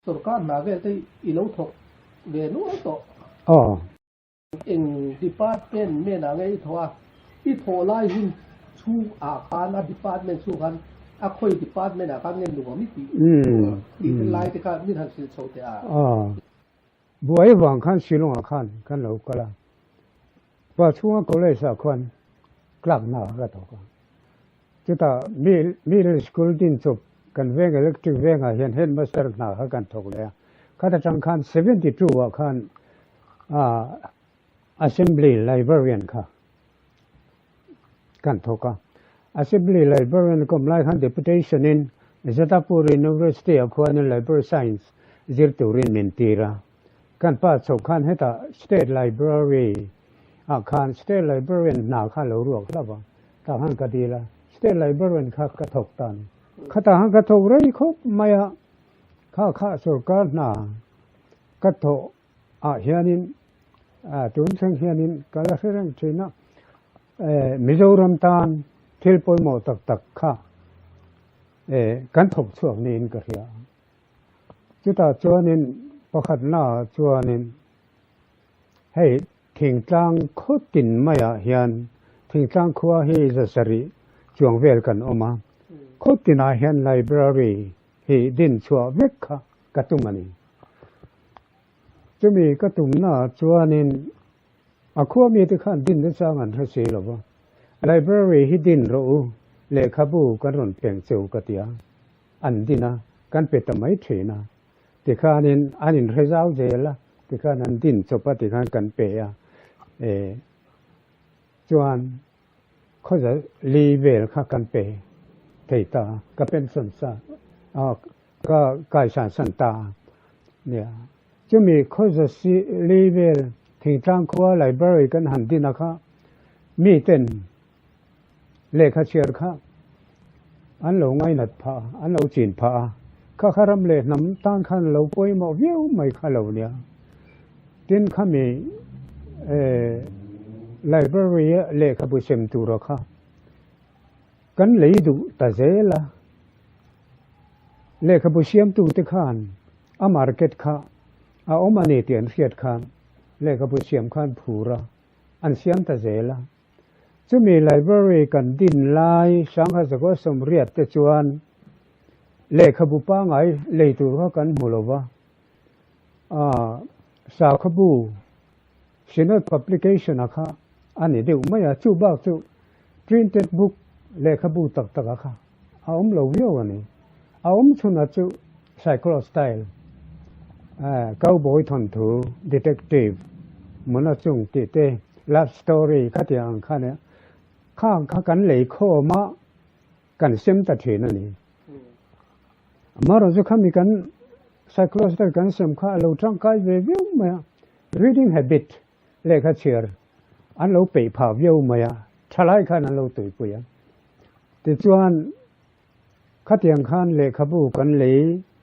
सरकार नावे ते इलो थो वेनु तो इन डिपार्टमेंट में नावे थवा ई थोला हिन छू आखान डिपार्टमेंट छू खान अखोई डिपार्टमेंट आखान ने नुवा मिति ई लाइ ते का मिथान से छोते बुआई वांग खान शिलों आखान खान लो कला पाछुआ कोले सा खान क्लाक ना का तो का जुता मिल स्कूल दिन चुपกันเวงอิเล็กทริกเวงเห็นมาสเตอร์นากันทกเลยข้าราชการ72ว่าคันassembly librarian ค่ะกันทกะ assembly librarian ก็หลายคัน deputation in Jatapur University of Kuala Library Science จิรตุรินเมนตีระกันป้าสคันให้ตา state library คัน state librarian นาคันเรารู้ครับว่าตาหันก็ดีละ state librarian ค่ะกระทกตันข้าทหารกระทบเรื่องครบไม่อะข้าสุรการน่ะกระทบเฮียนินจุนเชิงเฮียนินกาลเรื่องที่น่ะมิโซรัมตานทิลปอยหมอตักข้ากันทบช่วงนี้ก็เรียจุดจวนนินประคัดหน้าจวนนินให้ทิ้งจางโคตินไม่อะเฮียนทิ้งจางขัวให้จะสริจวงเวลกันออกมาโคตินาเฮนไลบรารีฮีดินชัวเวกค่ะกระตุ้มนี่จะมีกระตุ้มน่าชัวนินขั้วมีที่ขันดินที่สร้างอันให้เสียหรอวะไลบรารีฮีดินรู้เลขาบูกันร่นเปลี่ยนเซลกติยาอันดินะกันเป็นแต่ไม่เทนะที่ข้านินอันนินให้เจ้าเจละที่ข้านั้นดินจบปฏิขันกันเปียจวนเขาจะรีเวลค่ะกันเปเทตาก็เป็นสันสาก็กายสันตาเนี่ยจะมีข้อจะสิรีเวลที่ทางครัวไลบรารีกันหันดีนะคะมีเต็นเลขาเชียร์ค่ะอันเราไงนัดพาอันเราจีนพาข้าคารำเลน้ำตาลขันเราป่วยมาเวี่ยวไม่ข้าเราเนี่ยดินข้ามีไลบรารีเลขาบุเชมตูรค่ะกันเลยดูแต่เจล่ะเลขบุเชียมตูติขานมาร์เก็ตค่ะอมานีเตียนเฟียดขานเลขบุเชียมขานผูระอันเสียมแต่เจล่ะจะมีไลบรารีกันดินลายสังฆสกสมเรียดแต่จวนเลขบุป้าไงเลยตัวเขากันหมดแล้ววะสาวขบูชินอตพับลิเคชันนะคะอันนี้เดี๋ยวไม่อยากจูบ้าจู printed bookเลขบูตักค่ะเราเยอะนี่ชนะจูไซโคลสไตล์คาวบอยทันทูดีเทคทีฟมันจุงติเตลับสตอรี่ขัดยังข้าเนี่ยข้ากันเลยข้อมากันเซมตัดเห็นนี่มาเราจะข้ามีกันไซโคลสไตล์กันเซมข้าเราจังกายเวียวมา reading habit เลขเชียร์อันเราไปผ่าเวียวมาทลายข้านั้นเราตุยปุยแต่จวนขัดยังขันเลขบูกันเลย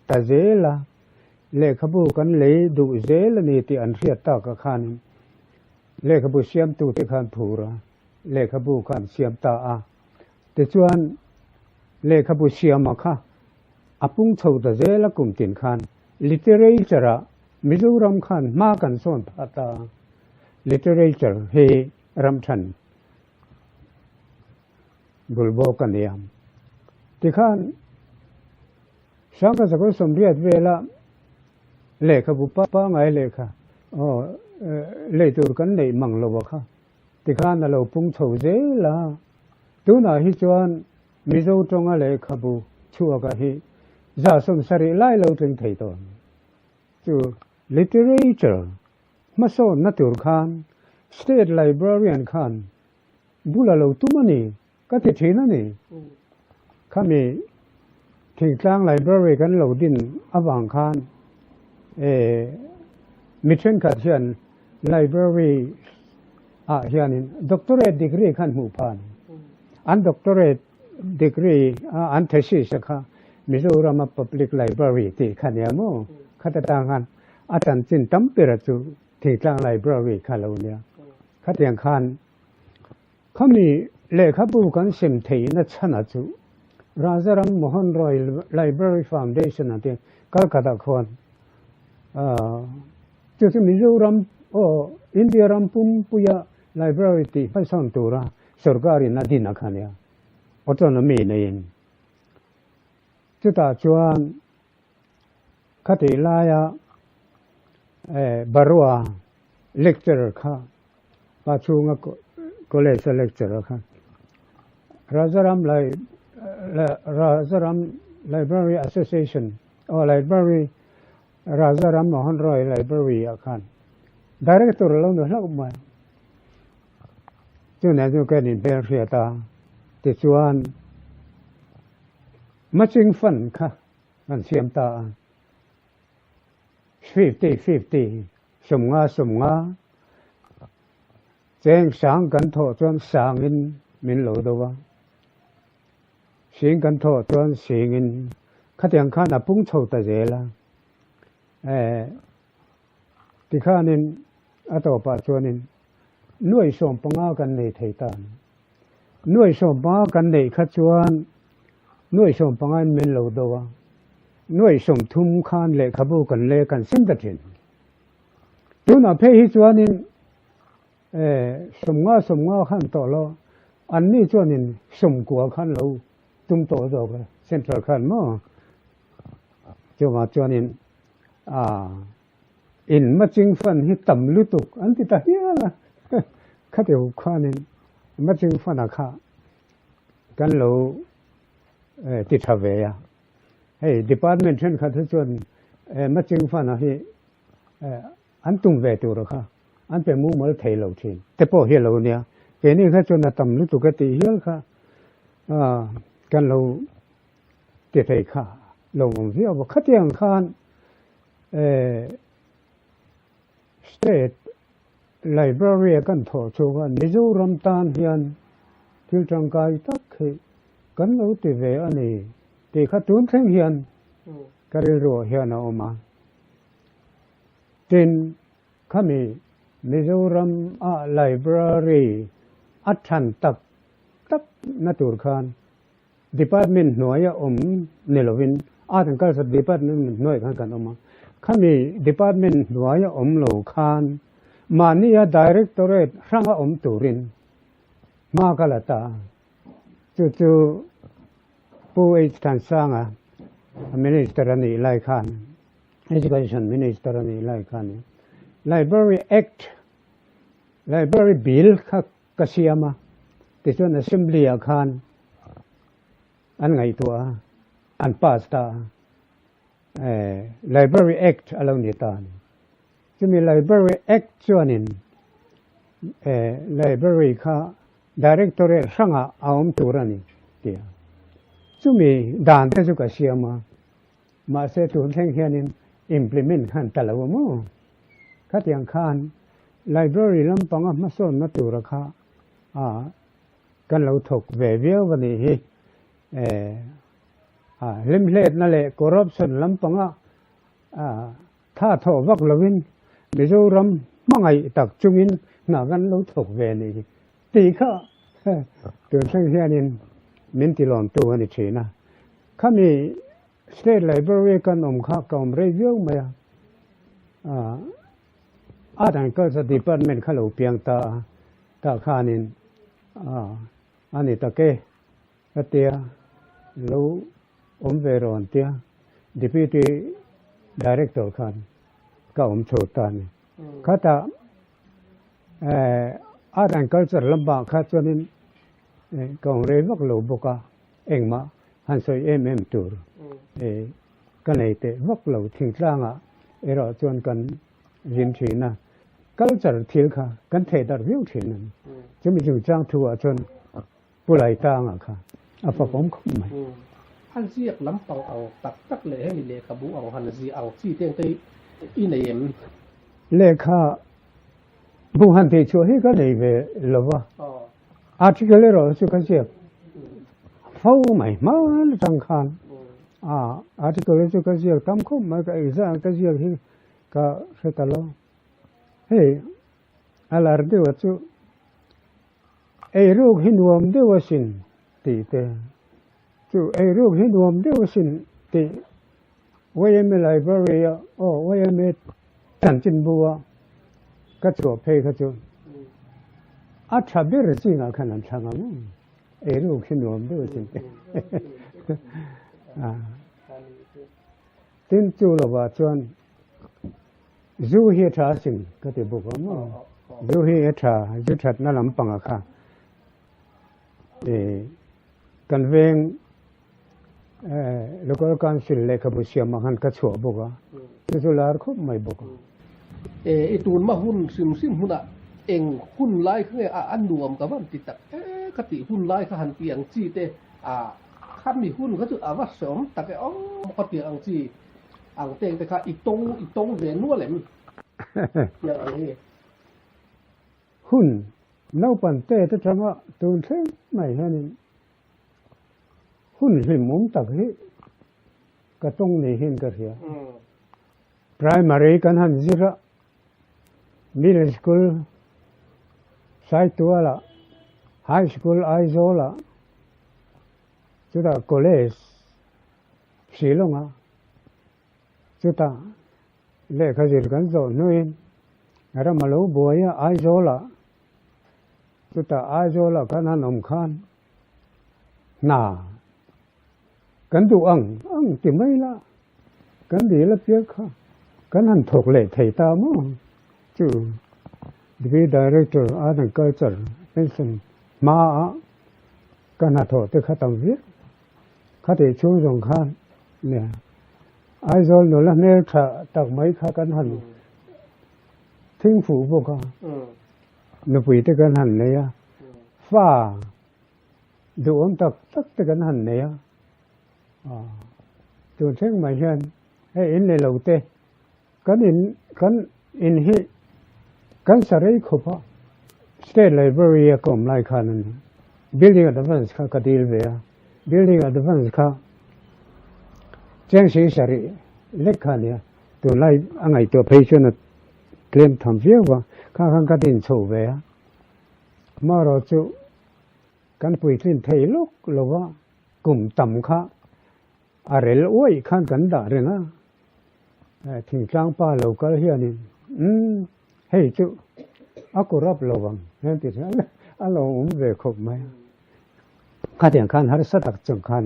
แต่เจล่ะเลขบูกันเลยดูเจล่ะนี่ที่อันเรียตากขันเลขบูเสียมตูที่ขันผูระเลขบูขันเสียมตาแต่จวนเลขบูเสียมค่ะปุ่งเท่าแต่เจล่ะกุมตินขัน literature มิโซรัมขันมากันส่วนพัตตา literature เฮรัมชันบุลโบกันเนี่ยที่ข้านสังกัดสกุลสมเด็จเวลาเลขบุปผาไงเลขาเลขตัวกันในมังโลวะค่ะที่ข้านเราปุ่งโฉเจล่ะตัวน่ะฮิจวนมิโซตรงเลขบุชัวกันฮิจะสมสริไล่เราถึงไทยตอนจู literature มาสอนนักตัวขัน state librarian ขันบุลาเราตุ้มันนี่ก็ติดเชื้อนี่ข้ามีทิ้งกลางไลบรารีกันเราดินวังคานมิเชนกัดเชียนไลบรารีเฮียนินด็อกเตอร์เรทดีกรีขันหูพานอันด็อกเตอร์เรทดีกรีอันเทสิสค่ะมิโซรามาพับลิกไลบรารีที่ขันยามูขัดต่างกันอาจารย์จินตั้มเปิดจูทิ้งกลางไลบรารีขันเราเนี่ยขัดอย่างขันข้ามีเลขาบุกันเสมทีนัชนะจูราจารัมโมฮันรอยไลบรารีฟาวเดชั่นนั่นเองกัลกัตตาคน Just Mizoram or India Rampum Puya Library Pasantura, Sorgari Nadina Kanya, autonomy name. Chuta Chuan Katilaya Barua lecturer ka, Pachunga college lecturer ka. Rajaram Library Association or Library Rajaram Mohan Roy Library akan. Director alone the help. Soon as you get in there, this one matching fun ka and siamta 50-50 sumnga Cheng sang kan tho chuan sang in min lo dawa sing kan tho chuan sing in khatiang khan apung chho ta zela tikhanin atopa chuanin nuai som panga kan nei theitan nuai som panga kan nei kha chuan nuai som panga min lo dawa nuai som thum khan le khabu kan le kan sim ta thin tuna phe hi chuanin sumnga khan to lo an ni chuanin sum kwa khan lo tum to zo ka central khan mo chuma chuanin in matching fan hi tam lutuk an ti ta hiala khateu khanin matching fan a kha kan lo ti thave ya hey department chen kha chuan matching fan a hi an tung ve tu ro kha an pe mu mal thei lo thin te po hi lo nia ke ni kha chuan tam lutuk ka ti hial kha kan lo ti thei kha lo mong vi ba khatiang khan state library kan tho chu ga Mizoram tan hian thil tangkai tak khi kan lo ti ve ani ti kha tun thleng hian karil ro hian a oma tin khami Mizoram library athan tak na tur khan department noya nelovin atan kal sa department noy kan oma khami department noya lo khan mania directorate ranga turin ma kalata chu pu h tan sanga minister ani lai khan education minister ani lai khan library act library bill kha kasiama tisun assembly khan an ngai to an pass ta library act alone ni ta chumi library act chuanin library kha directorate sanga aum turani ti chumi dan te chu kasiama ma se tu thleng hianin implement khan talaw mo khatiang khan library lampanga mason na tur kha kan lo thok ve viau bani hi limlet na le corruption lampanga tha tho vak lovin Mizoram mangai tak chungin na kan lo thok ve ni ti kha tu thleng hianin min ti lom tu ani thina khami state library kan kha kaum review maya adan ka sa department khalo piang ta khanin ani ta ke atia lo veron tia deputy director khan ka chotan khata adan culture lamba kha chuanin kaum re vak lo boka engma han soi tur kanai te vak lo thing tlanga ero chuan kan rin thina culture thil kha kan the dar view thina chumi chu chang thu a chon pulai tanga kha apa pom khum mai han ziak lampang ang tak le he mi le khabu ang han zi ang chi teng te i nem le kha bu han te chu hi ka nei ve lova article ro su ka sia phau mai ma tang khan article su ka sia tam khum ma ka exam ka sia hi ka setalo hey alar de chu ruk hinwam de wasin ti te chu ruk hinwam de wasin ti YM library อ๋อ YM ตันจินบัวก็จบเพย์ก็จบอาชาเบอร์จริงอ่ะขนาดช่างอ่ะรู้ขึ้นรวมด้วยจริงตินจูลว่าจวนจูเฮทาสิงก็จะบอกว่าจูเฮทาจูชัดนั่นลำปังอะค่ะกันเวงlocal council เลยครับเสียมาหันก็ชัวบอกว่าจุฬาครบไม่บอกไอตูนมาหุ้นซิมหุ้นอ่ะเองหุ้นไล่ขึ้นอันรวมกับว่าติดตักคติหุ้นไล่ขหันเปียงจีเตข้ามีหุ้นก็จะว่าสมแต่ก็ก็เปียงอังจีอังเตงแต่ค่ะอีตรงเรียนนู่นแหละมันอย่างนี้หุ้นเล่าปันเต้จะทำว่าตูนเท่ไม่แค่นี้หุ้นหิมมุมตักให้ก็ต้องนี่เห็นกันเสีย primary กันหันจิระ middle school ใช้ตัวละ high school ไอโซละจุดา college สีลงอ่ะจุดาเลขจิรกันโซนู่นเรามาลูบัว呀ไอโซละจุดาไอโซละกันหันอมขันน่ากันดูอังที่ไม่ละกันดีละเพียงค่ะกันหันถกเละไทยตามอ่ะจู่ the director art and culture เป็นสิ่งมากันหันถกที่เขาทำเวียเขาที่ช่วยสงครามเนี่ยไอ้โซลนู่นละเนี่ยถ้าตักไม้ข้ากันหันทิ้งฝูพวกเขาหนุ่มที่กันหันเนี่ยฟ้าดูอันตักที่กันหันเนี่ยตัวเช่นไม่เห็นให้อินเลยเราเตะกันอินฮีกันสารีขบ state library ก็ไม่ขนาดนั้น building advance ค่ะก็ดีเลย building advance ค่ะแจ้งสิ่งสารีเล็กขนาดนี้ตัวไล่อะไรตัวเพชรน่ะเคลมทำเยอะว่าข้างก็ดินโซ่ไปมาเราจะกันปุ๋ยทิ้งไทยลูกหรือว่ากลุ่มต่ำค่ะอะไรละอ้วยขันกันด่าเลยนะถึงกลางป่าเราก็เฮียนี่เฮ้ยจุอากูรับระวังเห็นติดอะไรเวคบไหมข้าเตียงขันหาสตักจังขัน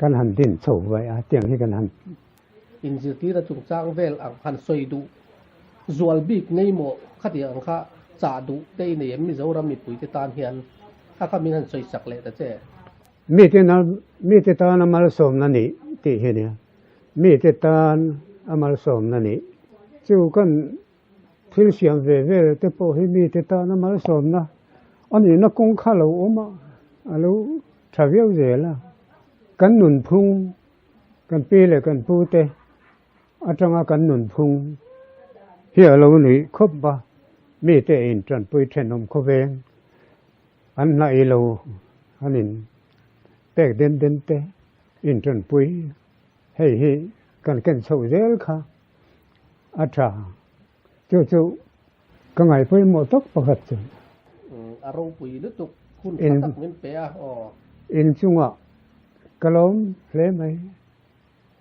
กันหันดินโฉบไว้เตียงให้กันหันอินสิที่เราจงจ้างเวลอังพันสวยดูจวลบีกในหมู่ข้าเตียงข้าจ่าดูได้เนี่ยมีเจ้าเรามีปุ๋ยที่ตานเฮียนข้ามีนั่นสวยสักเลยแต่เจ้มีที่ตานอามาลสมนั่นนี่ที่เห็นเนี่ยมีที่ตานอามาลสมนั่นนี่จู่กันทิลเสียงเว่ๆแต่พอให้มีที่ตานอามาลสมนะอันนี้นักกงข้าเราอมาเราทวีเอาเจล่ะกันหนุนพุงกันปีเลยกันพูเตอาจารย์กันหนุนพุงเฮียเราหนุ่ยคบบ่มีแต่อินทรันปุยเทนนมเขาเองอันนั้นเราอันนี้แปกเด่นเตอินทรันปุยให้กันกันโซเซลค่ะอาจารย์จู่ก็ไงปุยหมดตกประคัตจอารมณ์ปุยลึกตุกคุณตักเงินเปียอินจุงอ่ะกล้มเล่ไหม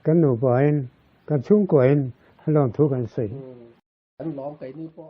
กันหนูปอยกันชุ่งกวยลองทุกันสิกันล้อมไก่นี่พอ